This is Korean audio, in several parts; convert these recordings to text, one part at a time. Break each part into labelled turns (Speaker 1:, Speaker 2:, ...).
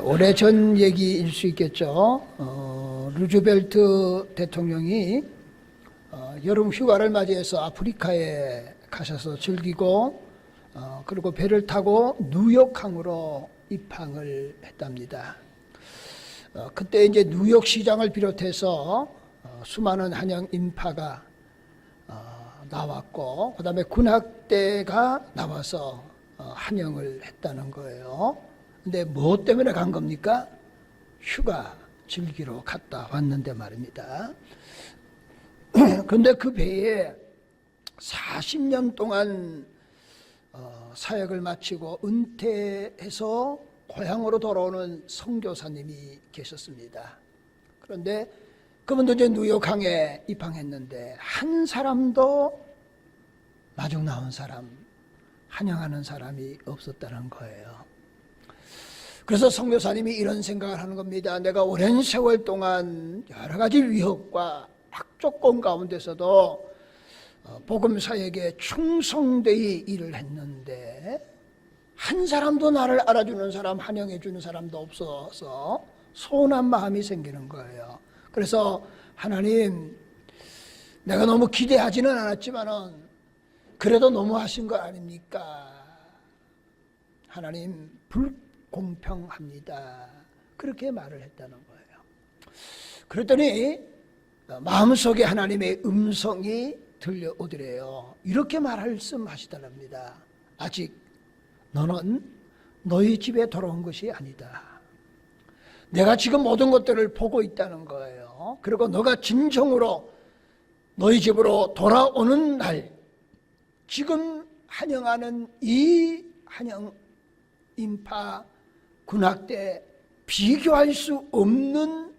Speaker 1: 오래전 얘기일 수 있겠죠. 루즈벨트 대통령이 여름 휴가를 맞이해서 아프리카에 가셔서 즐기고 그리고 배를 타고 뉴욕항으로 입항을 했답니다. 그때 이제 뉴욕 시장을 비롯해서 수많은 한영 인파가 나왔고, 그 다음에 군악대가 나와서 한영을 했다는 거예요. 근데 뭐 때문에 간 겁니까? 휴가 즐기러 갔다 왔는데 말입니다. 그런데 그 배에 40년 동안 사역을 마치고 은퇴해서 고향으로 돌아오는 선교사님이 계셨습니다. 그런데 그분도 이제 뉴욕항에 입항했는데 한 사람도 마중 나온 사람, 환영하는 사람이 없었다는 거예요. 그래서 선교사님이 이런 생각을 하는 겁니다. 내가 오랜 세월 동안 여러 가지 위협과 악조건 가운데서도 복음 사역에 충성되이 일을 했는데 한 사람도 나를 알아주는 사람, 환영해 주는 사람도 없어서 서운한 마음이 생기는 거예요. 그래서 하나님, 내가 너무 기대하지는 않았지만은 그래도 너무하신 거 아닙니까? 하나님, 불공평합니다. 그렇게 말을 했다는 거예요. 그랬더니 마음속에 하나님의 음성이 들려오더래요. 이렇게 말씀하시더랍니다. 아직 너는 너희 집에 돌아온 것이 아니다. 내가 지금 모든 것들을 보고 있다는 거예요. 그리고 너가 진정으로 너희 집으로 돌아오는 날, 지금 환영하는 이 환영 인파 군악대 비교할 수 없는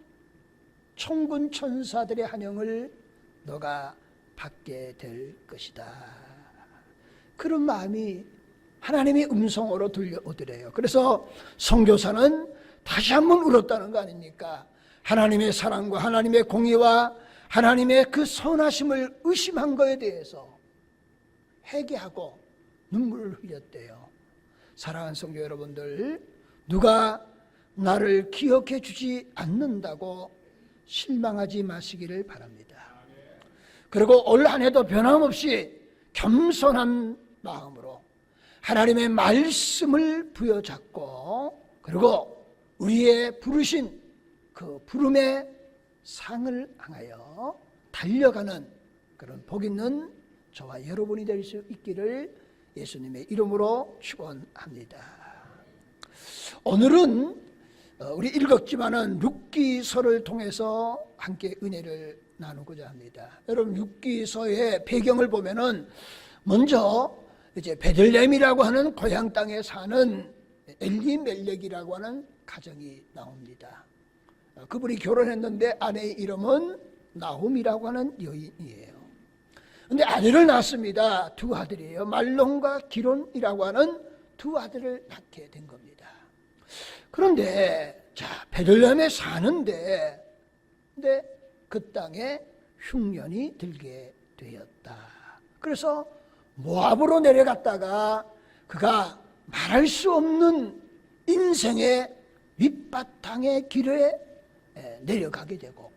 Speaker 1: 천군 천사들의 환영을 너가 받게 될 것이다. 그런 마음이 하나님의 음성으로 들려오더래요. 그래서 선교사는 다시 한번 울었다는 거 아닙니까? 하나님의 사랑과 하나님의 공의와 하나님의 그 선하심을 의심한 것에 대해서 회개하고 눈물을 흘렸대요. 사랑하는 성도 여러분들, 누가 나를 기억해 주지 않는다고 실망하지 마시기를 바랍니다. 그리고 올 한 해도 변함없이 겸손한 마음으로 하나님의 말씀을 부여잡고, 그리고 우리의 부르신 그 부름의 상을 향하여 달려가는 그런 복 있는 저와 여러분이 될 수 있기를 예수님의 이름으로 축원합니다. 오늘은 우리 읽었지만은 룻기서를 통해서 함께 은혜를 나누고자 합니다. 여러분, 룻기서의 배경을 보면은 먼저 이제 베들레헴이라고 하는 고향 땅에 사는 엘리멜렉이라고 하는 가정이 나옵니다. 그분이 결혼했는데 아내의 이름은 나홈이라고 하는 여인이에요. 근데 아들을 낳습니다. 두 아들이에요. 말론과 기론이라고 하는 두 아들을 낳게 된 겁니다. 그런데 베들레헴에 사는데 근데 그 땅에 흉년이 들게 되었다. 그래서 모압으로 내려갔다가 그가 말할 수 없는 인생의 밑바탕의 길에 내려가게 되고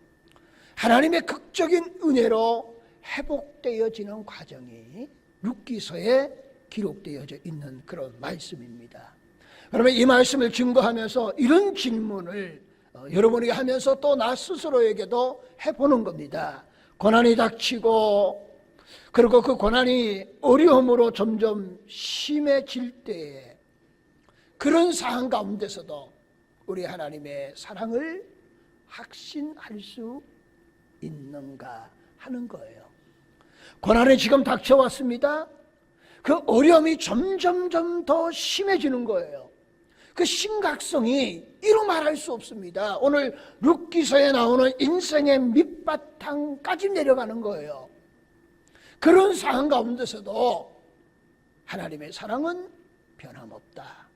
Speaker 1: 하나님의 극적인 은혜로 회복되어지는 과정이 룻기서에 기록되어져 있는 그런 말씀입니다. 그러면 이 말씀을 증거하면서 이런 질문을 여러분에게 하면서 또 나 스스로에게도 해보는 겁니다. 고난이 닥치고 그리고 그 고난이 어려움으로 점점 심해질 때에 그런 상황 가운데서도 우리 하나님의 사랑을 확신할 수 있는가 하는 거예요. 고난이 지금 닥쳐왔습니다. 그 어려움이 점점점 더 심해지는 거예요. 그 심각성이 이루 말할 수 없습니다. 오늘 룻기서에 나오는 인생의 밑바탕까지 내려가는 거예요. 그런 상황 가운데서도 하나님의 사랑은 변함없다.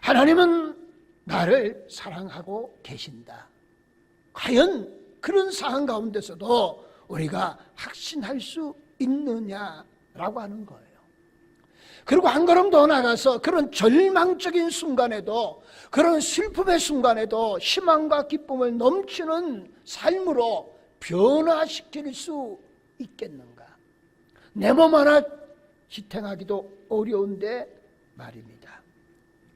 Speaker 1: 하나님은 나를 사랑하고 계신다. 과연 그런 상황 가운데서도 우리가 확신할 수 있느냐라고 하는 거예요. 그리고 한 걸음 더 나가서 그런 절망적인 순간에도, 그런 슬픔의 순간에도 희망과 기쁨을 넘치는 삶으로 변화시킬 수 있겠는가? 내 몸 하나 지탱하기도 어려운데 말입니다.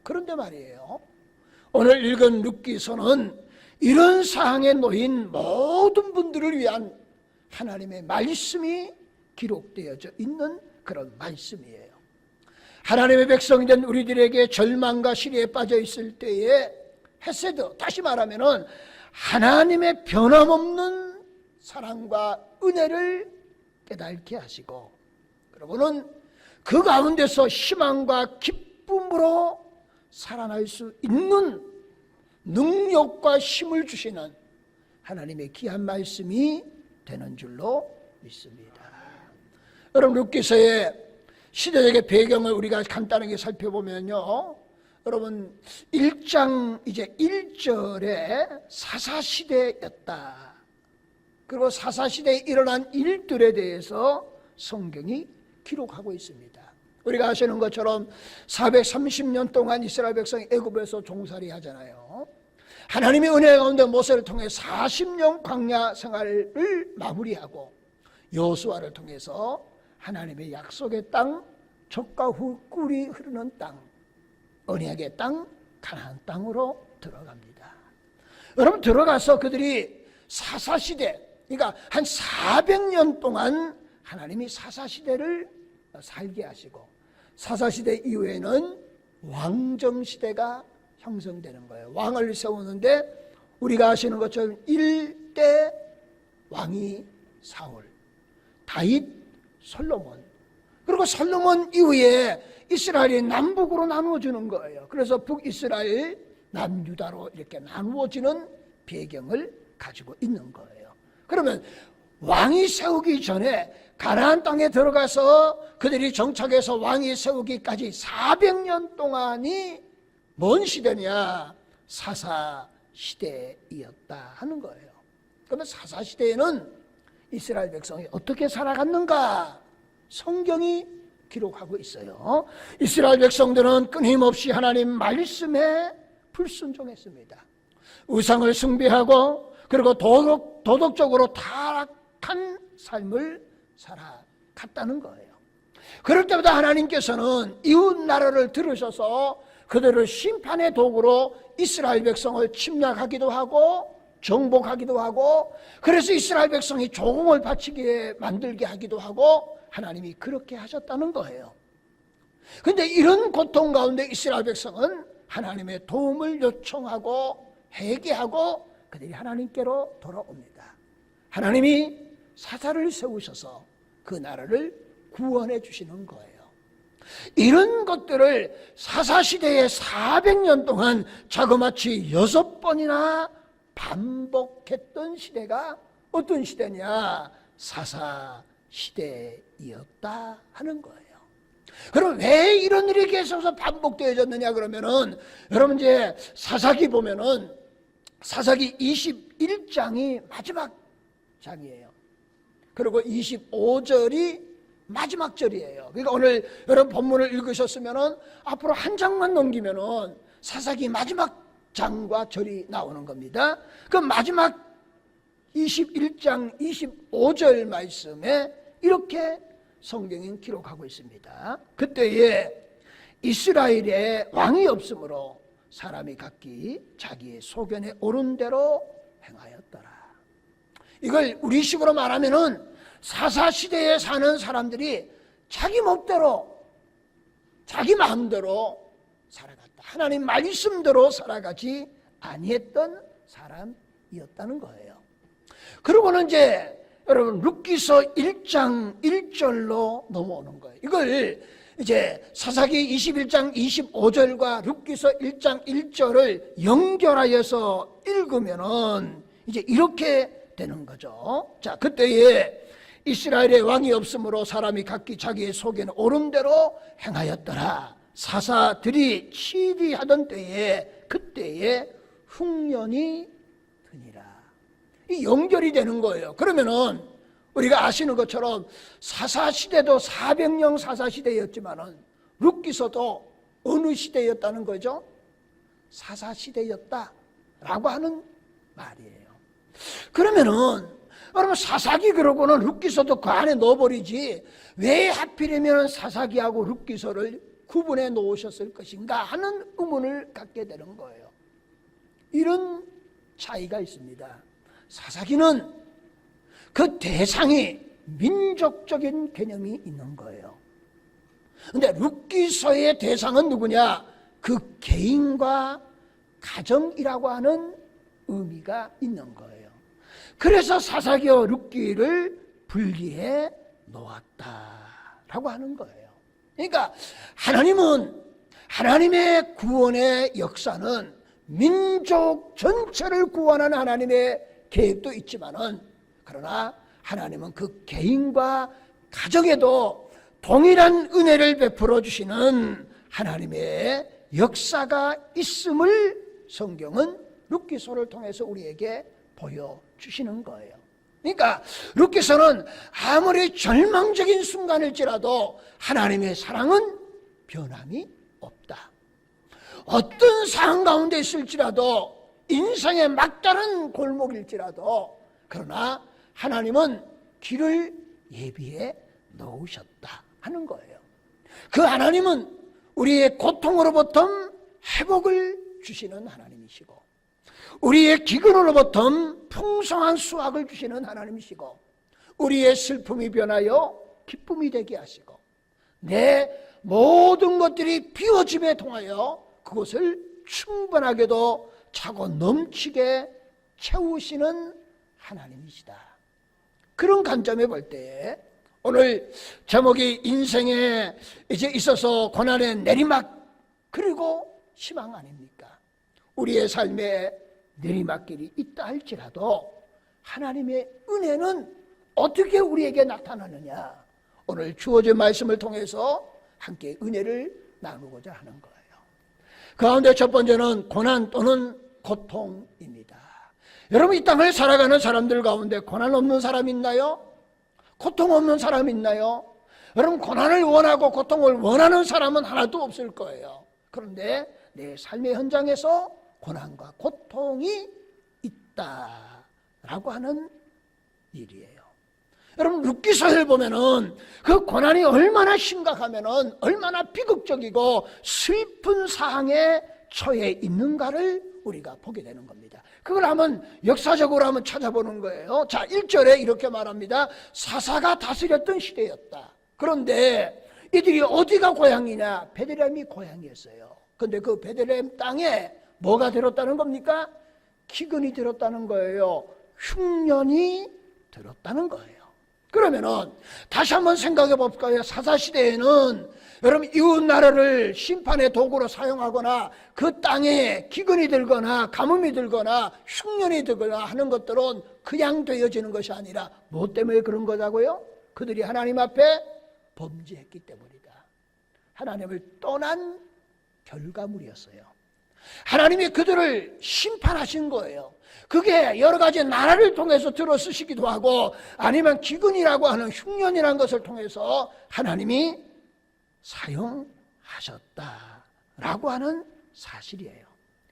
Speaker 1: 그런데 말이에요, 오늘 읽은 룻기서는 이런 상황에 놓인 모든 분들을 위한 하나님의 말씀이 기록되어져 있는 그런 말씀이에요. 하나님의 백성이 된 우리들에게 절망과 시리에 빠져 있을 때에 헤세드, 다시 말하면은 하나님의 변함없는 사랑과 은혜를 깨닫게 하시고, 그러고는 그 가운데서 희망과 기쁨으로 살아날 수 있는 능력과 힘을 주시는 하나님의 귀한 말씀이 되는 줄로 믿습니다. 여러분, 룻기서의 시대적인 배경을 우리가 간단하게 살펴보면요, 여러분 1장 이제 1절에 사사시대였다. 그리고 사사시대에 일어난 일들에 대해서 성경이 기록하고 있습니다. 우리가 아시는 것처럼 430년 동안 이스라엘 백성이 애굽에서 종살이 하잖아요. 하나님의 은혜 가운데 모세를 통해 40년 광야 생활을 마무리하고 여호수아를 통해서 하나님의 약속의 땅, 젖과 꿀이 흐르는 땅, 언약의 땅, 가나안 땅으로 들어갑니다. 여러분, 들어가서 그들이 사사시대, 그러니까 한 400년 동안 하나님이 사사시대를 살게 하시고, 사사시대 이후에는 왕정시대가 형성되는 거예요. 왕을 세우는데 우리가 아시는 것처럼 1대 왕이 사울, 다윗, 솔로몬, 그리고 솔로몬 이후에 이스라엘이 남북으로 나누어지는 거예요. 그래서 북이스라엘, 남유다로 이렇게 나누어지는 배경을 가지고 있는 거예요. 그러면 왕이 세우기 전에 가나안 땅에 들어가서 그들이 정착해서 왕이 세우기까지 400년 동안이 뭔 시대냐? 사사시대이었다 하는 거예요. 그러면 사사시대에는 이스라엘 백성이 어떻게 살아갔는가? 성경이 기록하고 있어요. 이스라엘 백성들은 끊임없이 하나님 말씀에 불순종했습니다. 우상을 숭배하고 그리고 도덕적으로 타락한 삶을 살아갔다는 거예요. 그럴 때마다 하나님께서는 이웃 나라를 들으셔서 그들을 심판의 도구로 이스라엘 백성을 침략하기도 하고 정복하기도 하고, 그래서 이스라엘 백성이 조공을 바치게 만들게 하기도 하고, 하나님이 그렇게 하셨다는 거예요. 그런데 이런 고통 가운데 이스라엘 백성은 하나님의 도움을 요청하고 회개하고 그들이 하나님께로 돌아옵니다. 하나님이 사사를 세우셔서 그 나라를 구원해 주시는 거예요. 이런 것들을 사사시대에 400년 동안 자그마치 6번이나 반복했던 시대가 어떤 시대냐? 사사시대이었다 하는 거예요. 그럼 왜 이런 일이 계속해서 반복되어졌느냐 그러면은, 여러분 이제 사사기 보면은 사사기 21장이 마지막 장이에요. 그리고 25절이 마지막 절이에요. 그러니까 오늘 여러분 본문을 읽으셨으면은 앞으로 한 장만 넘기면은 사사기 마지막 장과 절이 나오는 겁니다. 그 마지막 21장 25절 말씀에 이렇게 성경은 기록하고 있습니다. 그때에 이스라엘에 왕이 없으므로 사람이 각기 자기의 소견에 옳은 대로 행하였더라. 이걸 우리식으로 말하면은 사사시대에 사는 사람들이 자기 멋대로 자기 마음대로 살아갔다. 하나님 말씀대로 살아가지 아니했던 사람이었다는 거예요. 그러고는 이제 여러분 룻기서 1장 1절로 넘어오는 거예요. 이걸 이제 사사기 21장 25절과 룻기서 1장 1절을 연결하여서 읽으면은 이제 이렇게 되는 거죠. 자, 그때에 이스라엘의 왕이 없으므로 사람이 각기 자기의 속에는 옳은 대로 행하였더라. 사사들이 치리하던 때에 그때에 흉년이 드니라. 이 연결이 되는 거예요. 그러면은 우리가 아시는 것처럼 사사시대도 400년 사사시대였지만은 룻기서도 어느 시대였다는 거죠? 사사시대였다라고 하는 말이에요. 그러면은 여러분 사사기 그러고는 룻기서도 그 안에 넣어버리지 왜 하필이면 사사기하고 룻기서를 구분해 놓으셨을 것인가 하는 의문을 갖게 되는 거예요. 이런 차이가 있습니다. 사사기는 그 대상이 민족적인 개념이 있는 거예요. 근데 룻기서의 대상은 누구냐? 그 개인과 가정이라고 하는 의미가 있는 거예요. 그래서 사사기와 룻기를 분리해 놓았다라고 하는 거예요. 그러니까 하나님은 하나님의 구원의 역사는 민족 전체를 구원하는 하나님의 계획도 있지만은 그러나 하나님은 그 개인과 가정에도 동일한 은혜를 베풀어 주시는 하나님의 역사가 있음을 성경은 룻기서를 통해서 우리에게 보여주시는 거예요. 그러니까 룻기서는 아무리 절망적인 순간일지라도 하나님의 사랑은 변함이 없다. 어떤 상황 가운데 있을지라도 인생의 막다른 골목일지라도 그러나 하나님은 길을 예비해 놓으셨다 하는 거예요. 그 하나님은 우리의 고통으로부터 회복을 주시는 하나님이시고 우리의 기근으로부터 풍성한 수확을 주시는 하나님이시고 우리의 슬픔이 변하여 기쁨이 되게 하시고 내 모든 것들이 비워짐에 통하여 그것을 충분하게도 차고 넘치게 채우시는 하나님이시다. 그런 관점에 볼 때 오늘 제목이 인생에 이제 있어서 고난의 내리막 그리고 희망 아닙니까? 우리의 삶에 내리막길이 있다 할지라도 하나님의 은혜는 어떻게 우리에게 나타나느냐? 오늘 주어진 말씀을 통해서 함께 은혜를 나누고자 하는 거예요. 그 가운데 첫 번째는 고난 또는 고통입니다. 여러분 이 땅을 살아가는 사람들 가운데 고난 없는 사람 있나요? 고통 없는 사람 있나요? 여러분 고난을 원하고 고통을 원하는 사람은 하나도 없을 거예요. 그런데 내 삶의 현장에서 고난과 고통이 있다라고 하는 일이에요. 여러분 룻기서를 보면은 그 고난이 얼마나 심각하면은 얼마나 비극적이고 슬픈 상황에 처해 있는가를 우리가 보게 되는 겁니다. 그걸 한번 역사적으로 한번 찾아보는 거예요. 자, 1절에 이렇게 말합니다. 사사가 다스렸던 시대였다. 그런데 이들이 어디가 고향이냐? 베들레헴이 고향이었어요. 그런데 그 베들레헴 땅에 뭐가 들었다는 겁니까? 기근이 들었다는 거예요. 흉년이 들었다는 거예요. 그러면은 다시 한번 생각해 볼까요? 사사시대에는 여러분 이웃 나라를 심판의 도구로 사용하거나 그 땅에 기근이 들거나 가뭄이 들거나 흉년이 들거나 하는 것들은 그냥 되어지는 것이 아니라 뭐 때문에 그런 거라고요? 그들이 하나님 앞에 범죄했기 때문이다. 하나님을 떠난 결과물이었어요. 하나님이 그들을 심판하신 거예요. 그게 여러 가지 나라를 통해서 들어 쓰시기도 하고 아니면 기근이라고 하는 흉년이라는 것을 통해서 하나님이 사용하셨다라고 하는 사실이에요.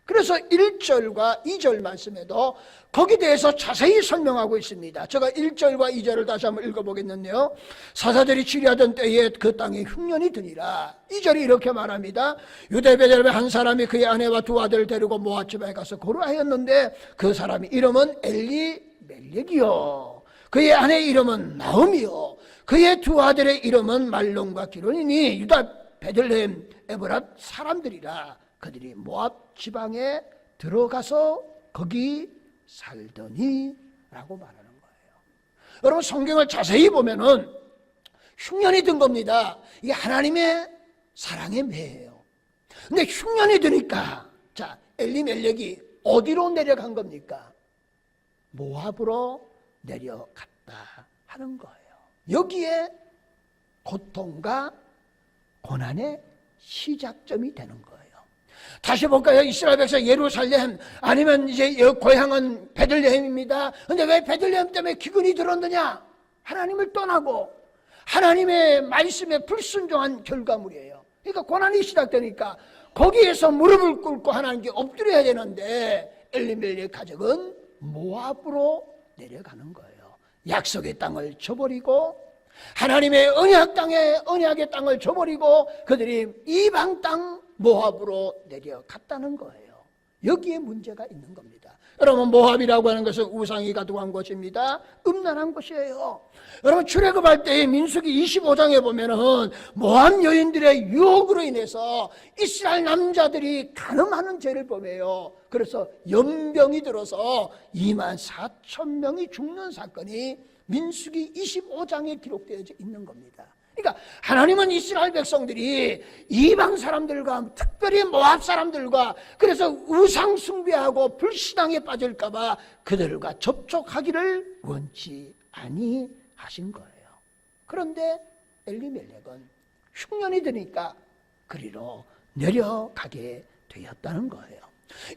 Speaker 1: 그래서 1절과 2절 말씀에도 거기에 대해서 자세히 설명하고 있습니다. 제가 1절과 2절을 다시 한번 읽어보겠는데요. 사사들이 치리하던 때에 그 땅에 흉년이 드니라. 2절이 이렇게 말합니다. 유대 베들레헴의 한 사람이 그의 아내와 두 아들을 데리고 모압 지방에 가서 거류하였는데 그 사람의 이름은 엘리멜렉이요 그의 아내의 이름은 나음이요 그의 두 아들의 이름은 말론과 기론이니 유다 베들레헴 에브랏 사람들이라. 그들이 모압 지방에 들어가서 거기 살더니 라고 말하는 거예요. 여러분 성경을 자세히 보면은 흉년이 든 겁니다. 이게 하나님의 사랑의 매예요. 근데 흉년이 드니까 자 엘리멜렉이 어디로 내려간 겁니까? 모압으로 내려갔다 하는 거예요. 여기에 고통과 고난의 시작점이 되는 거예요. 다시 볼까요? 이스라엘 백성 예루살렘 아니면 이제 고향은 베들레헴입니다. 그런데 왜 베들레헴 때문에 기근이 들었느냐? 하나님을 떠나고 하나님의 말씀에 불순종한 결과물이에요. 그러니까 고난이 시작되니까 거기에서 무릎을 꿇고 하나님께 엎드려야 되는데 엘리멜렉 가족은 모압으로 내려가는 거예요. 약속의 땅을 저버리고 하나님의 언약의 땅을 저버리고 그들이 이방 땅 모압으로 내려갔다는 거예요. 여기에 문제가 있는 겁니다. 여러분, 모압이라고 하는 것은 우상이 가득한 곳입니다. 음란한 곳이에요. 여러분, 출애굽할 때의 민수기 25장에 보면은 모압 여인들의 유혹으로 인해서 이스라엘 남자들이 간음하는 죄를 범해요. 그래서 연병이 들어서 24,000명이 죽는 사건이 민수기 25장에 기록되어져 있는 겁니다. 그러니까 하나님은 이스라엘 백성들이 이방 사람들과 특별히 모압 사람들과 그래서 우상 숭배하고 불신앙에 빠질까 봐 그들과 접촉하기를 원치 아니하신 거예요. 그런데 엘리멜렉은 흉년이 드니까 그리로 내려가게 되었다는 거예요.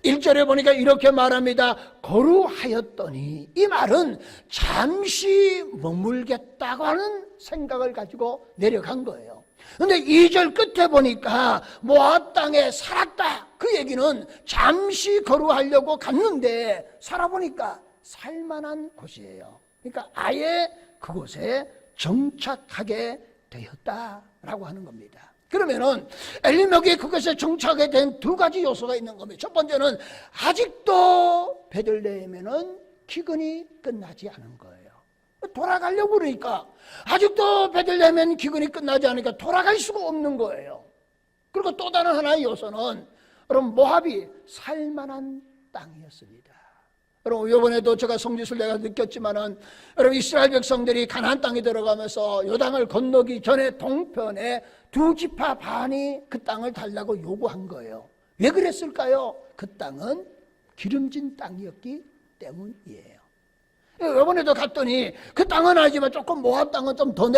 Speaker 1: 1절에 보니까 이렇게 말합니다. 거루하였더니, 이 말은 잠시 머물겠다고 하는 생각을 가지고 내려간 거예요. 그런데 2절 끝에 보니까 모압 땅에 살았다, 그 얘기는 잠시 거루하려고 갔는데 살아보니까 살만한 곳이에요. 그러니까 아예 그곳에 정착하게 되었다라고 하는 겁니다. 그러면은 엘리멜렉이 그것에 정착하게 된 두 가지 요소가 있는 겁니다. 첫 번째는 아직도 베들레헴에는 기근이 끝나지 않은 거예요. 돌아가려고 그러니까 아직도 베들레헴에는 기근이 끝나지 않으니까 돌아갈 수가 없는 거예요. 그리고 또 다른 하나의 요소는 여러분, 모압이 살만한 땅이었습니다. 여러분, 이번에도 제가 성지순례 내가 느꼈지만은 여러분, 이스라엘 백성들이 가나안 땅에 들어가면서 요단을 건너기 전에 동편에 두 지파 반이 그 땅을 달라고 요구한 거예요. 왜 그랬을까요? 그 땅은 기름진 땅이었기 때문이에요. 이번에도 갔더니 그 땅은 아니지만 조금 모압 땅은 좀 더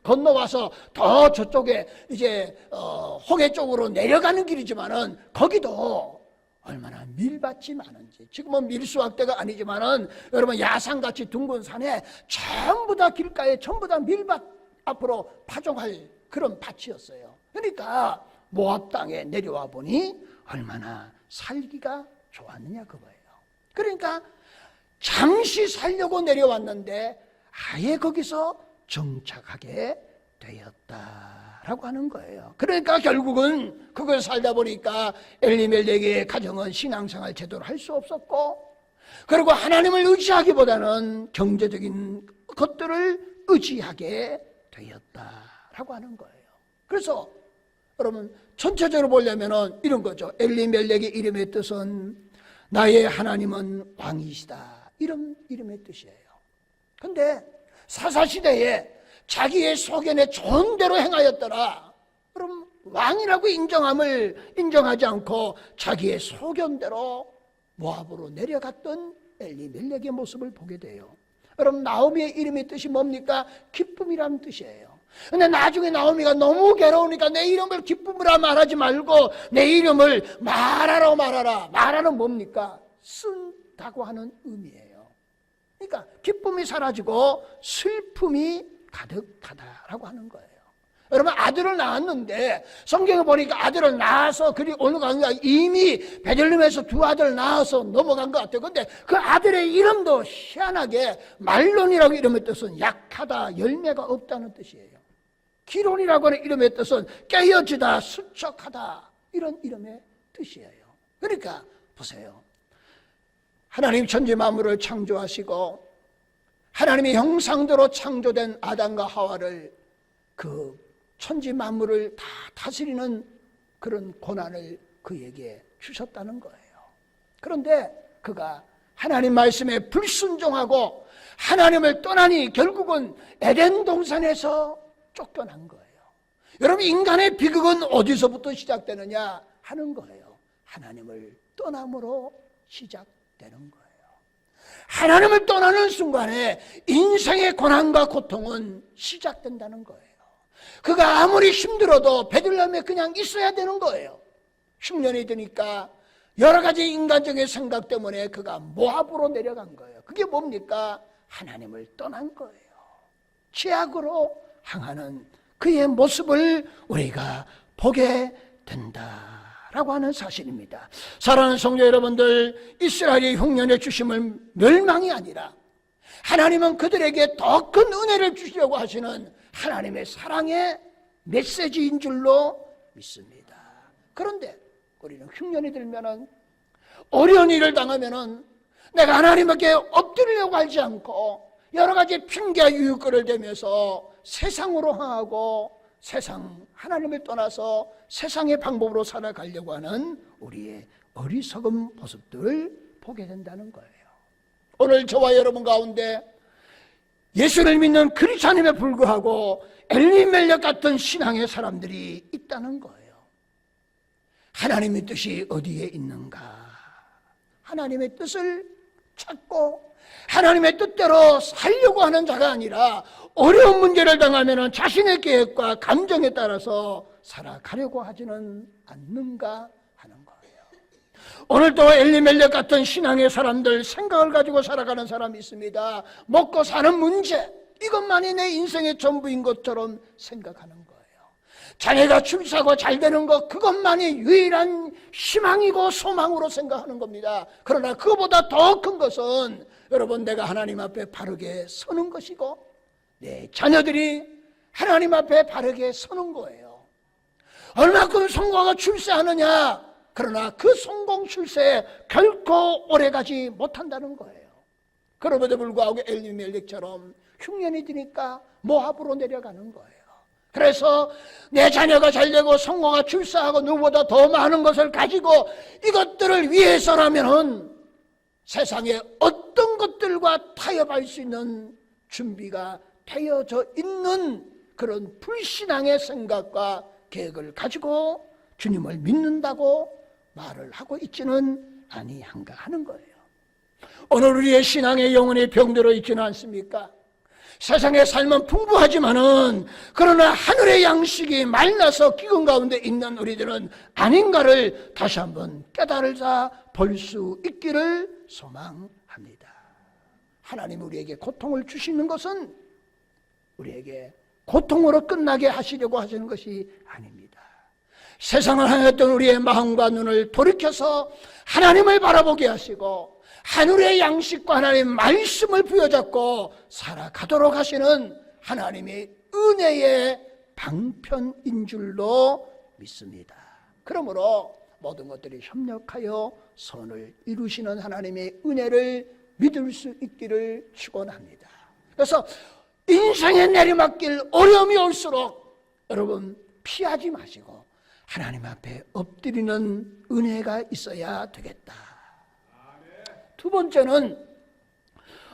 Speaker 1: 건너와서 더 저쪽에 이제 홍해 쪽으로 내려가는 길이지만은 거기도 얼마나 밀밭이 많은지, 지금은 밀수확대가 아니지만은 여러분, 야산같이 둥근 산에 전부 다 길가에 전부 다 밀밭 앞으로 파종할 그런 밭이었어요. 그러니까 모압 땅에 내려와 보니 얼마나 살기가 좋았느냐 그거예요. 그러니까 잠시 살려고 내려왔는데 아예 거기서 정착하게 되었다라고 하는 거예요. 그러니까 결국은 그걸 살다 보니까 엘리멜렉의 가정은 신앙생활 제대로 할 수 없었고, 그리고 하나님을 의지하기보다는 경제적인 것들을 의지하게 되었다라고 하는 거예요. 그래서 여러분, 전체적으로 보려면 이런 거죠. 엘리멜렉의 이름의 뜻은 나의 하나님은 왕이시다, 이런 이름의 뜻이에요. 근데 사사시대에 자기의 소견에 좋은 대로 행하였더라, 그럼 왕이라고 인정하지 않고 자기의 소견대로 모압으로 내려갔던 엘리멜렉의 모습을 보게 돼요. 여러분, 나오미의 이름의 뜻이 뭡니까? 기쁨이라는 뜻이에요. 근데 나중에 나오미가 너무 괴로우니까 내 이름을 기쁨이라 말하지 말고 내 이름을 말하라. 말하는 뭡니까? 쓴다고 하는 의미예요. 그러니까 기쁨이 사라지고 슬픔이 가득하다라고 하는 거예요. 여러분, 아들을 낳았는데 성경에 보니까 아들을 낳아서 그리 어느 가가 이미 베들레헴에서 두 아들을 낳아서 넘어간 것 같아요. 근데 그 아들의 이름도 희한하게 말론이라고 이름의 뜻은 약하다, 열매가 없다는 뜻이에요. 기론이라고 하는 이름의 뜻은 깨어지다, 수척하다, 이런 이름의 뜻이에요. 그러니까 보세요. 하나님 천지 만물을 창조하시고 하나님의 형상대로 창조된 아담과 하와를 그 천지 만물을 다 다스리는 그런 권한을 그에게 주셨다는 거예요. 그런데 그가 하나님 말씀에 불순종하고 하나님을 떠나니 결국은 에덴 동산에서 쫓겨난 거예요. 여러분, 인간의 비극은 어디서부터 시작되느냐 하는 거예요. 하나님을 떠남으로 시작되는 거예요. 하나님을 떠나는 순간에 인생의 고난과 고통은 시작된다는 거예요. 그가 아무리 힘들어도 베들레헴에 그냥 있어야 되는 거예요. 흉년이 드니까 여러 가지 인간적인 생각 때문에 그가 모압으로 내려간 거예요. 그게 뭡니까? 하나님을 떠난 거예요. 죄악으로 향하는 그의 모습을 우리가 보게 된다라고 하는 사실입니다. 사랑하는 성도 여러분들, 이스라엘의 흉년의 주심을 멸망이 아니라 하나님은 그들에게 더 큰 은혜를 주시려고 하시는 하나님의 사랑의 메시지인 줄로 믿습니다. 그런데 우리는 흉년이 들면은, 어려운 일을 당하면은 내가 하나님께 엎드리려고 하지 않고 여러 가지 핑계와 유혹거리를 대면서 세상으로 향하고 세상 하나님을 떠나서 세상의 방법으로 살아가려고 하는 우리의 어리석은 모습들을 보게 된다는 거예요. 오늘 저와 여러분 가운데 예수를 믿는 그리스도인임에 불구하고 엘리멜렉 같은 신앙의 사람들이 있다는 거예요. 하나님의 뜻이 어디에 있는가? 하나님의 뜻을 찾고 하나님의 뜻대로 살려고 하는 자가 아니라 어려운 문제를 당하면 자신의 계획과 감정에 따라서 살아가려고 하지는 않는가 하는 거예요. 오늘도 엘리멜렉 같은 신앙의 사람들, 생각을 가지고 살아가는 사람이 있습니다. 먹고 사는 문제, 이것만이 내 인생의 전부인 것처럼 생각하는 거예요. 자녀가 출세하고 잘 되는 것, 그것만이 유일한 희망이고 소망으로 생각하는 겁니다. 그러나 그거보다 더 큰 것은 여러분, 내가 하나님 앞에 바르게 서는 것이고 내 자녀들이 하나님 앞에 바르게 서는 거예요. 얼마큼 성공하고 출세하느냐, 그러나 그 성공 출세에 결코 오래가지 못한다는 거예요. 그럼에도 불구하고 엘리멜렉처럼 흉년이 드니까 모압으로 내려가는 거예요. 그래서 내 자녀가 잘되고 성공하고 출세하고 누구보다 더 많은 것을 가지고 이것들을 위해서라면 세상에 어떤 것들과 타협할 수 있는 준비가 되어져 있는 그런 불신앙의 생각과 계획을 가지고 주님을 믿는다고 말을 하고 있지는 아니한가 하는 거예요. 오늘 우리의 신앙의 영혼이 병들어 있지는 않습니까? 세상의 삶은 풍부하지만은 그러나 하늘의 양식이 말라서 기근 가운데 있는 우리들은 아닌가를 다시 한번 깨달아 볼 수 있기를 소망합니다. 하나님 우리에게 고통을 주시는 것은 우리에게 고통으로 끝나게 하시려고 하시는 것이 아닙니다. 세상을 향했던 우리의 마음과 눈을 돌이켜서 하나님을 바라보게 하시고 하늘의 양식과 하나님의 말씀을 부여잡고 살아가도록 하시는 하나님의 은혜의 방편인 줄로 믿습니다. 그러므로 모든 것들이 협력하여 선을 이루시는 하나님의 은혜를 믿을 수 있기를 축원합니다. 그래서 인생의 내리막길 어려움이 올수록 여러분 피하지 마시고 하나님 앞에 엎드리는 은혜가 있어야 되겠다. 두 번째는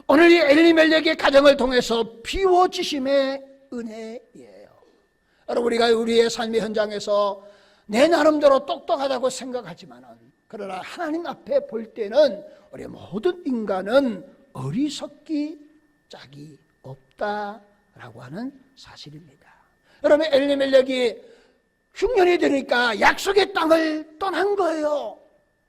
Speaker 1: 오늘 이 엘리멜렉의 가정을 통해서 비워지심의 은혜예요. 여러분, 우리가 우리의 삶의 현장에서 내 나름대로 똑똑하다고 생각하지만은 그러나 하나님 앞에 볼 때는 우리 모든 인간은 어리석기 짝이 없다라고 하는 사실입니다. 여러분, 엘리멜렉이 흉년이 되니까 약속의 땅을 떠난 거예요.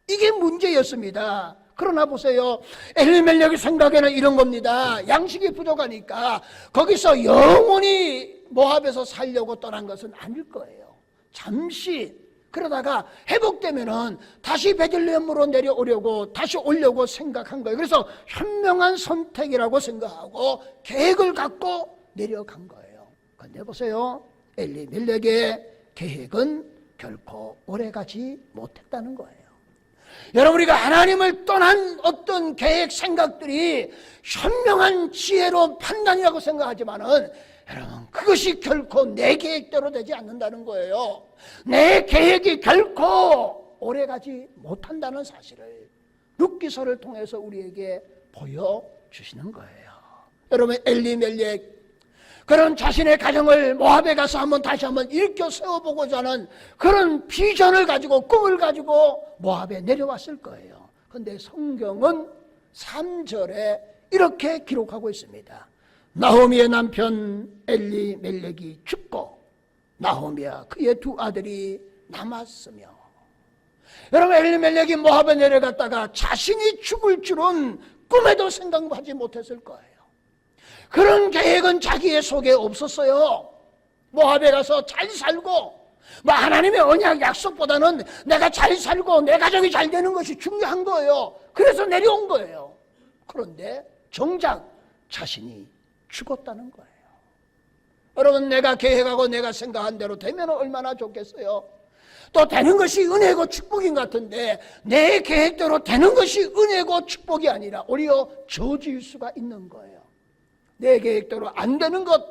Speaker 1: 이게 문제였습니다. 그러나 보세요, 엘리멜렉의 생각에는 이런 겁니다. 양식이 부족하니까 거기서 영원히 모압에서 살려고 떠난 것은 아닐 거예요. 잠시 그러다가 회복되면은 다시 베들레헴으로 내려오려고 다시 오려고 생각한 거예요. 그래서 현명한 선택이라고 생각하고 계획을 갖고 내려간 거예요. 근데 보세요, 엘리멜렉의 계획은 결코 오래가지 못했다는 거예요. 여러분, 우리가 하나님을 떠난 어떤 계획 생각들이 현명한 지혜로 판단이라고 생각하지만은 여러분, 그것이 결코 내 계획대로 되지 않는다는 거예요. 내 계획이 결코 오래가지 못한다는 사실을 룻기서를 통해서 우리에게 보여주시는 거예요. 여러분, 엘리멜렉 그런 자신의 가정을 모압에 가서 다시 한번 일으켜 세워보고자 하는 그런 비전을 가지고 꿈을 가지고 모압에 내려왔을 거예요. 그런데 성경은 3절에 이렇게 기록하고 있습니다. 나오미의 남편 엘리멜렉이 죽고 나오미와 그의 두 아들이 남았으며. 여러분, 엘리멜렉이 모압에 내려갔다가 자신이 죽을 줄은 꿈에도 생각하지 못했을 거예요. 그런 계획은 자기의 속에 없었어요. 모압에 가서 잘 살고 뭐 하나님의 언약 약속보다는 내가 잘 살고 내 가정이 잘 되는 것이 중요한 거예요. 그래서 내려온 거예요. 그런데 정작 자신이 죽었다는 거예요. 여러분, 내가 계획하고 내가 생각한 대로 되면 얼마나 좋겠어요. 또 되는 것이 은혜고 축복인 것 같은데 내 계획대로 되는 것이 은혜고 축복이 아니라 오히려 저주일 수가 있는 거예요. 내 계획대로 안 되는 것,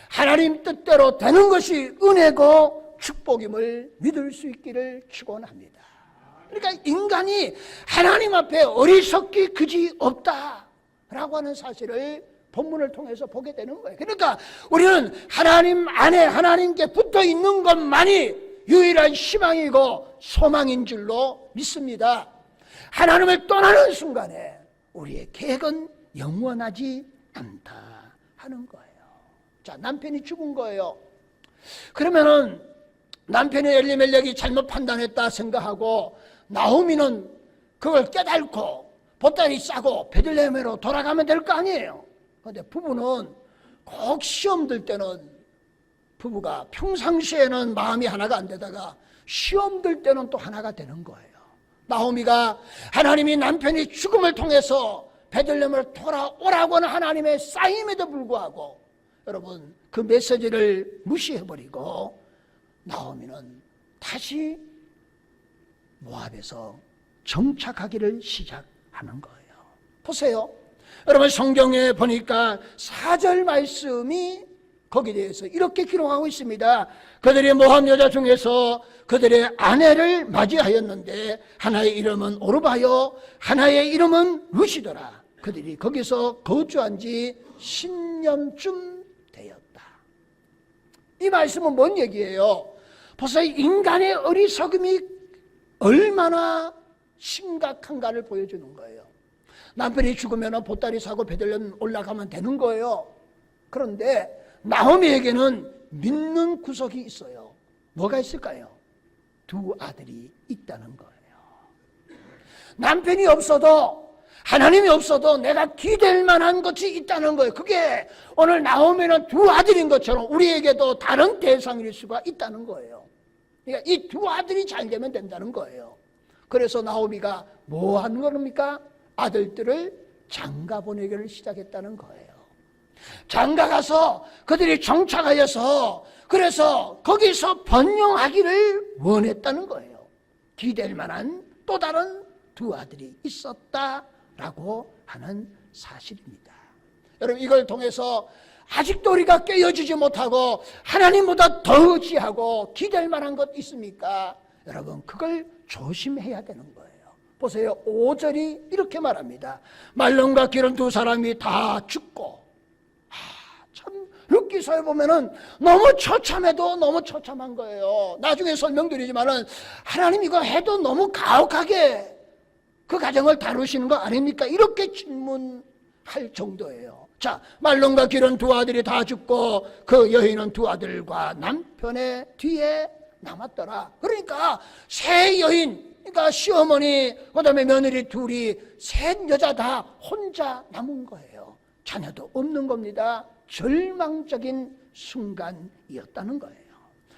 Speaker 1: 하나님 뜻대로 되는 것이 은혜고 축복임을 믿을 수 있기를 축원합니다. 그러니까 인간이 하나님 앞에 어리석기 그지 없다라고 하는 사실을 본문을 통해서 보게 되는 거예요. 그러니까 우리는 하나님 안에 하나님께 붙어 있는 것만이 유일한 희망이고 소망인 줄로 믿습니다. 하나님을 떠나는 순간에 우리의 계획은 영원하지 않다 하는 거예요. 자, 남편이 죽은 거예요. 그러면은 남편이 엘리멜렉이 잘못 판단했다 생각하고 나오미는 그걸 깨닫고 보따리 싸고 베들레헴으로 돌아가면 될 거 아니에요. 그런데 부부는 꼭 시험 들 때는 부부가 평상시에는 마음이 하나가 안 되다가 시험 들 때는 또 하나가 되는 거예요. 나오미가 하나님이 남편이 죽음을 통해서 베들레헴을 돌아오라고 하는 하나님의 사임에도 불구하고 여러분 그 메시지를 무시해버리고 나오미는 다시 모압에서 정착하기를 시작하는 거예요. 보세요. 여러분 성경에 보니까 4절 말씀이 거기에 대해서 이렇게 기록하고 있습니다. 그들이 모압 여자 중에서 그들의 아내를 맞이하였는데 하나의 이름은 오르바요 하나의 이름은 루시더라. 그들이 거기서 거주한 지 10년쯤 되었다. 이 말씀은 뭔 얘기예요? 보세요. 인간의 어리석음이 얼마나 심각한가를 보여주는 거예요. 남편이 죽으면 보따리 사고 베들레헴 올라가면 되는 거예요. 그런데 나오미에게는 믿는 구석이 있어요. 뭐가 있을까요? 2 아들이 있다는 거예요. 남편이 없어도 하나님이 없어도 내가 기댈 만한 것이 있다는 거예요. 그게 오늘 나오미는 2 아들인 것처럼 우리에게도 다른 대상일 수가 있다는 거예요. 그러니까 이 2 아들이 잘 되면 된다는 거예요. 그래서 나오미가 뭐 하는 겁니까? 아들들을 장가 보내기를 시작했다는 거예요. 장가 가서 그들이 정착하여서 그래서 거기서 번영하기를 원했다는 거예요. 기댈 만한 또 다른 2 아들이 있었다라고 하는 사실입니다. 여러분 이걸 통해서 아직도 우리가 깨어지지 못하고 하나님보다 더 의지하고 기댈 만한 것 있습니까? 여러분 그걸 조심해야 되는 거예요. 보세요. 5절이 이렇게 말합니다. 말론과 기른 2 사람이 다 죽고 참 룻기서에 보면은 너무 처참해도 너무 처참한 거예요. 나중에 설명드리지만은 하나님 이거 해도 너무 가혹하게 그 가정을 다루시는 거 아닙니까? 이렇게 질문할 정도예요. 자, 말론과 기른 2 아들이 다 죽고 그 여인은 2 아들과 남편의 뒤에 남았더라. 그러니까 세 여인, 그러니까 시어머니, 그 다음에 며느리 둘이 3 여자 다 혼자 남은 거예요. 자녀도 없는 겁니다. 절망적인 순간이었다는 거예요.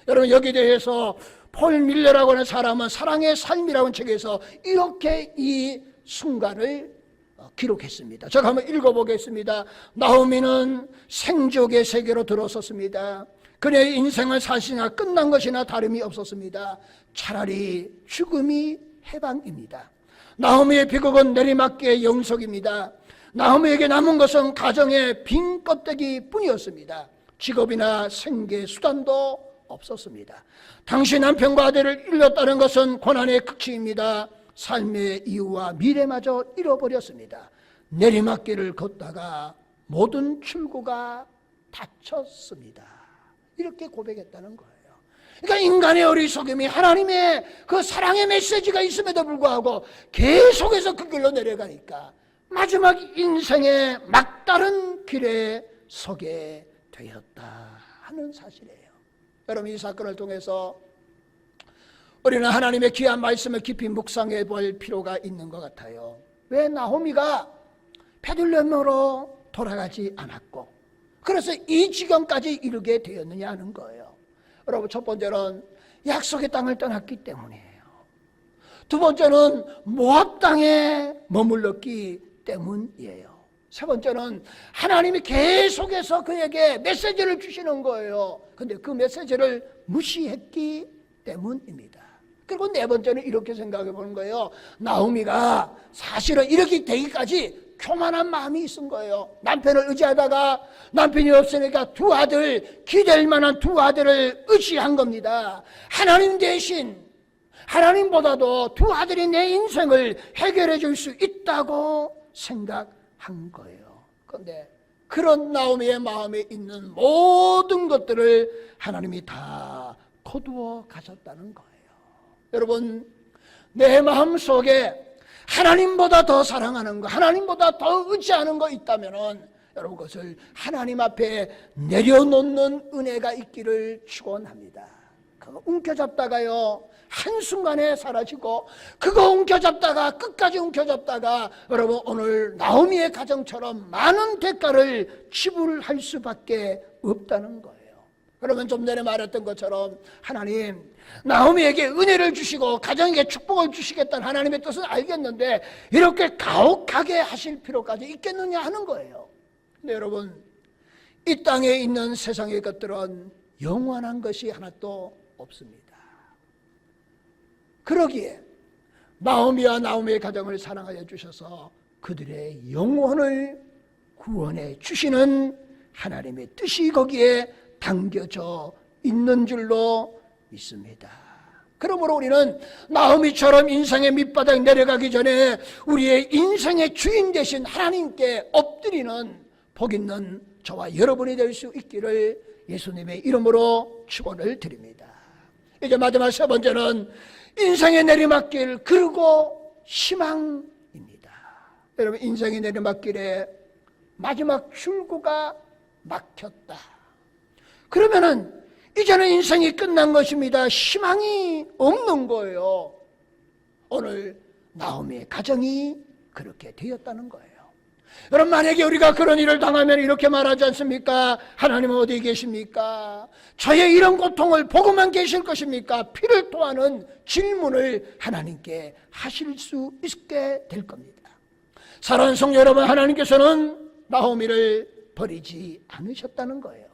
Speaker 1: 여러분 여기에 대해서 폴 밀러라고 하는 사람은 사랑의 삶이라는 책에서 이렇게 이 순간을 기록했습니다. 제가 한번 읽어보겠습니다. 나오미는 생족의 세계로 들어섰습니다. 그녀의 인생은 사실이나 끝난 것이나 다름이 없었습니다. 차라리 죽음이 해방입니다. 나오미의 비극은 내리막기의 영속입니다. 나오미에게 남은 것은 가정의 빈 껍데기 뿐이었습니다. 직업이나 생계 수단도 없었습니다. 당시 남편과 아들을 잃었다는 것은 고난의 극치입니다. 삶의 이유와 미래마저 잃어버렸습니다. 내리막길을 걷다가 모든 출구가 닫혔습니다. 이렇게 고백했다는 거예요. 그러니까 인간의 어리석음이 하나님의 그 사랑의 메시지가 있음에도 불구하고 계속해서 그 길로 내려가니까 마지막 인생의 막다른 길에 서게 되었다 하는 사실이에요. 여러분 이 사건을 통해서 우리는 하나님의 귀한 말씀을 깊이 묵상해 볼 필요가 있는 것 같아요. 왜 나오미가 베들레헴으로 돌아가지 않았고 그래서 이 지경까지 이르게 되었느냐 하는 거예요. 여러분 첫 번째는 약속의 땅을 떠났기 때문이에요. 두 번째는 모압 땅에 머물렀기 때문이에요. 세 번째는 하나님이 계속해서 그에게 메시지를 주시는 거예요. 근데 그 메시지를 무시했기 때문입니다. 그리고 네 번째는 이렇게 생각해 보는 거예요. 나오미가 사실은 이렇게 되기까지 교만한 마음이 있은 거예요. 남편을 의지하다가 남편이 없으니까 두 아들, 기댈 만한 두 아들을 의지한 겁니다. 하나님 대신, 하나님보다도 두 아들이 내 인생을 해결해 줄 수 있다고 생각한 거예요. 그런데 그런 나오미의 마음에 있는 모든 것들을 하나님이 다 거두어 가셨다는 거예요. 여러분, 내 마음 속에 하나님보다 더 사랑하는 거, 하나님보다 더 의지하는 거 있다면은 여러분 그것을 하나님 앞에 내려놓는 은혜가 있기를 축원합니다. 그거 움켜잡다가요 한순간에 사라지고, 그거 움켜잡다가 끝까지 움켜잡다가 여러분 오늘 나오미의 가정처럼 많은 대가를 지불할 수밖에 없다는 거예요. 그러면 좀 전에 말했던 것처럼 하나님 나오미에게 은혜를 주시고 가정에게 축복을 주시겠다는 하나님의 뜻은 알겠는데 이렇게 가혹하게 하실 필요까지 있겠느냐 하는 거예요. 근데 여러분, 이 땅에 있는 세상의 것들은 영원한 것이 하나도 없습니다. 그러기에 나오미와 나오미의 가정을 사랑하여 주셔서 그들의 영혼을 구원해 주시는 하나님의 뜻이 거기에 담겨져 있는 줄로 믿습니다. 그러므로 우리는 나오미처럼 인생의 밑바닥 내려가기 전에 우리의 인생의 주인 되신 하나님께 엎드리는 복 있는 저와 여러분이 될 수 있기를 예수님의 이름으로 축원을 드립니다. 이제 마지막 세 번째는 인생의 내리막길, 그리고 희망입니다. 여러분, 인생의 내리막길에 마지막 출구가 막혔다. 그러면은 이제는 인생이 끝난 것입니다. 희망이 없는 거예요. 오늘 나오미의 가정이 그렇게 되었다는 거예요. 여러분, 만약에 우리가 그런 일을 당하면 이렇게 말하지 않습니까? 하나님은 어디 계십니까? 저의 이런 고통을 보고만 계실 것입니까? 피를 토하는 질문을 하나님께 하실 수 있게 될 겁니다. 사랑하는 성도 여러분, 하나님께서는 나오미를 버리지 않으셨다는 거예요.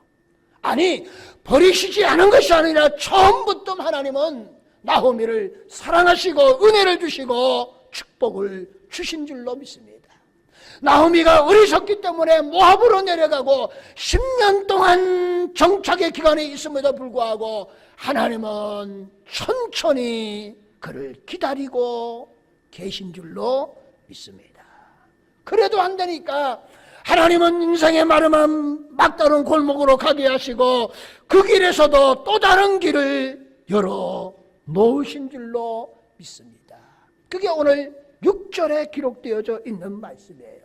Speaker 1: 아니, 버리시지 않은 것이 아니라 처음부터 하나님은 나오미를 사랑하시고 은혜를 주시고 축복을 주신 줄로 믿습니다. 나오미가 어리석기 때문에 모압으로 내려가고 10년 동안 정착의 기간에 있음에도 불구하고 하나님은 천천히 그를 기다리고 계신 줄로 믿습니다. 그래도 안 되니까 하나님은 인생의 마름한 막다른 골목으로 가게 하시고 그 길에서도 또 다른 길을 열어 놓으신 줄로 믿습니다. 그게 오늘 6절에 기록되어져 있는 말씀이에요.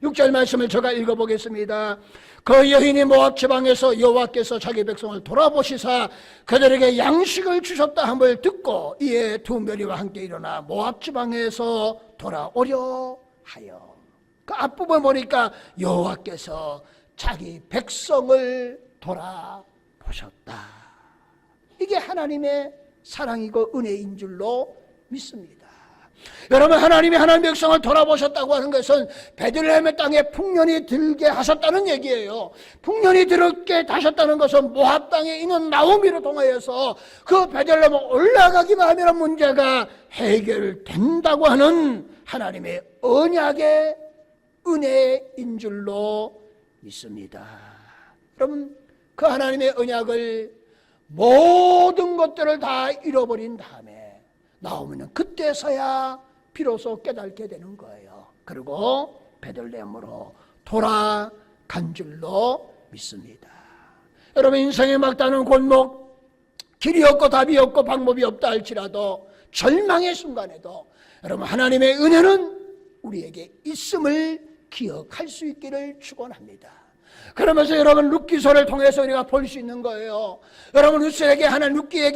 Speaker 1: 6절 말씀을 제가 읽어보겠습니다. 그 여인이 모압 지방에서 여호와께서 자기 백성을 돌아보시사 그들에게 양식을 주셨다 함을 듣고 이에 두 무리와 함께 일어나 모압 지방에서 돌아오려 하여. 그 앞부분 보니까 여호와께서 자기 백성을 돌아보셨다. 이게 하나님의 사랑이고 은혜인 줄로 믿습니다. 여러분, 하나님이 하나님 백성을 돌아보셨다고 하는 것은 베들레헴의 땅에 풍년이 들게 하셨다는 얘기예요. 풍년이 들게 하셨다는 것은 모압 땅에 있는 나오미를 통하여서 그 베들레헴 올라가기만 하면 문제가 해결된다고 하는 하나님의 언약의 은혜인 줄로 믿습니다. 여러분, 그 하나님의 언약을 모든 것들을 다 잃어버린 다음에 나오미는 그때서야 비로소 깨닫게 되는 거예요. 그리고 베들레헴으로 돌아간 줄로 믿습니다. 여러분, 인생의 막다른 골목, 길이 없고 답이 없고 방법이 없다 할지라도 절망의 순간에도 여러분, 하나님의 은혜는 우리에게 있음을 기억할 수 있기를 축원합니다. 그러면서 여러분, 룻기서를 통해서 우리가 볼 수 있는 거예요. 여러분, 룻기에게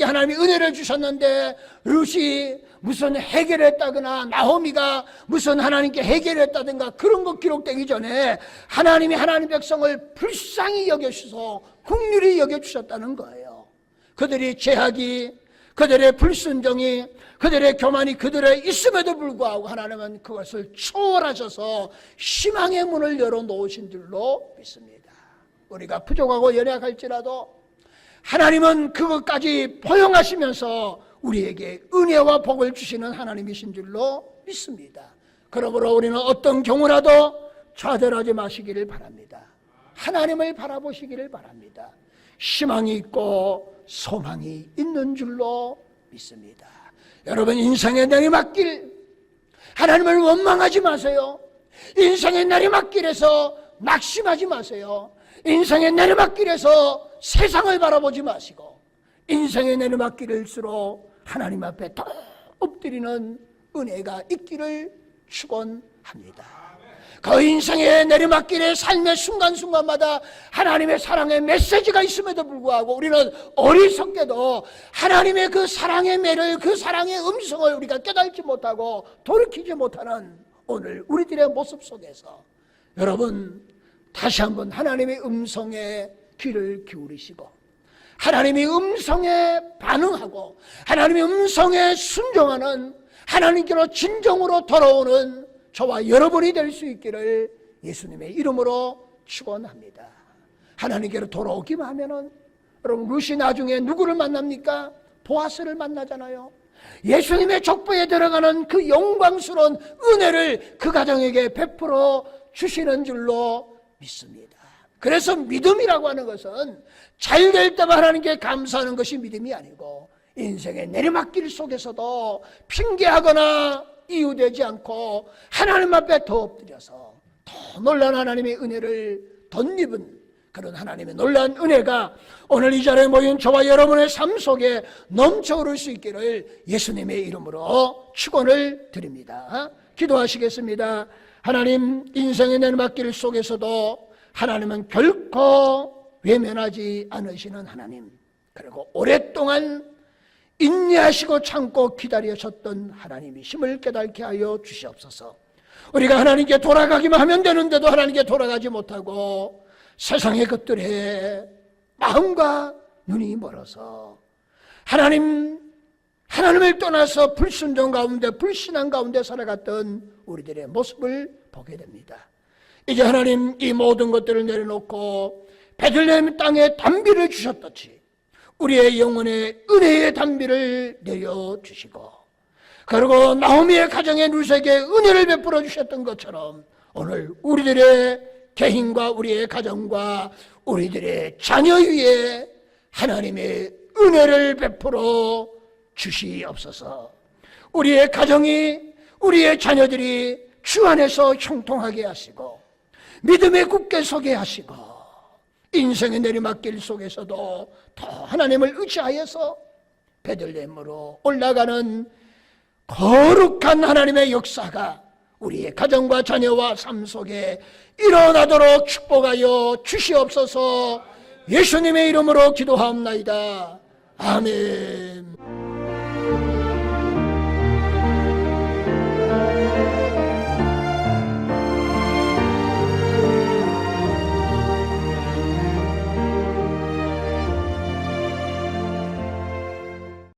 Speaker 1: 하나님이 은혜를 주셨는데 룻이 무슨 해결했다거나 나오미가 무슨 하나님께 해결했다든가 그런 거 기록되기 전에 하나님이 하나님 백성을 불쌍히 여겨주셔서 긍휼히 여겨주셨다는 거예요. 그들이 죄악이 그들의 불순종이, 그들의 교만이 그들에 있음에도 불구하고 하나님은 그것을 초월하셔서 희망의 문을 열어놓으신 줄로 믿습니다. 우리가 부족하고 연약할지라도 하나님은 그것까지 포용하시면서 우리에게 은혜와 복을 주시는 하나님이신 줄로 믿습니다. 그러므로 우리는 어떤 경우라도 좌절하지 마시기를 바랍니다. 하나님을 바라보시기를 바랍니다. 희망이 있고 소망이 있는 줄로 믿습니다. 여러분, 인생의 내리막길, 하나님을 원망하지 마세요. 인생의 내리막길에서 낙심하지 마세요. 인생의 내리막길에서 세상을 바라보지 마시고 인생의 내리막길일수록 하나님 앞에 더 엎드리는 은혜가 있기를 축원합니다. 그 인생의 내리막길의 삶의 순간순간마다 하나님의 사랑의 메시지가 있음에도 불구하고 우리는 어리석게도 하나님의 그 사랑의 매를, 그 사랑의 음성을 우리가 깨닫지 못하고 돌이키지 못하는 오늘 우리들의 모습 속에서 여러분, 다시 한번 하나님의 음성에 귀를 기울이시고 하나님의 음성에 반응하고 하나님의 음성에 순종하는, 하나님께로 진정으로 돌아오는 저와 여러분이 될 수 있기를 예수님의 이름으로 축원합니다. 하나님께로 돌아오기만 하면은, 여러분, 룻이 나중에 누구를 만납니까? 보아스를 만나잖아요. 예수님의 족보에 들어가는 그 영광스러운 은혜를 그 가정에게 베풀어 주시는 줄로 믿습니다. 그래서 믿음이라고 하는 것은 잘 될 때만 하나님께 감사하는 것이 믿음이 아니고 인생의 내리막길 속에서도 핑계하거나 이유되지 않고 하나님 앞에 더 엎드려서 더 놀라운 하나님의 은혜를 덧입은 그런 하나님의 놀라운 은혜가 오늘 이 자리에 모인 저와 여러분의 삶 속에 넘쳐오를 수 있기를 예수님의 이름으로 축원을 드립니다. 기도하시겠습니다. 하나님, 인생의 내리막길 속에서도 하나님은 결코 외면하지 않으시는 하나님, 그리고 오랫동안 인내하시고 참고 기다리셨던 하나님이심을 깨닫게 하여 주시옵소서. 우리가 하나님께 돌아가기만 하면 되는데도 하나님께 돌아가지 못하고 세상의 것들에 마음과 눈이 멀어서 하나님을 떠나서 불순종 가운데, 불신앙 가운데 살아갔던 우리들의 모습을 보게 됩니다. 이제 하나님, 이 모든 것들을 내려놓고 베들레헴 땅에 단비를 주셨듯이 우리의 영혼에 은혜의 단비를 내려주시고, 그리고 나오미의 가정에 룻에게 은혜를 베풀어 주셨던 것처럼 오늘 우리들의 개인과 우리의 가정과 우리들의 자녀 위에 하나님의 은혜를 베풀어 주시옵소서. 우리의 가정이, 우리의 자녀들이 주 안에서 형통하게 하시고 믿음에 굳게 서게 하시고 인생의 내리막길 속에서도 더 하나님을 의지하여서 베들레헴으로 올라가는 거룩한 하나님의 역사가 우리의 가정과 자녀와 삶 속에 일어나도록 축복하여 주시옵소서. 예수님의 이름으로 기도하옵나이다. 아멘.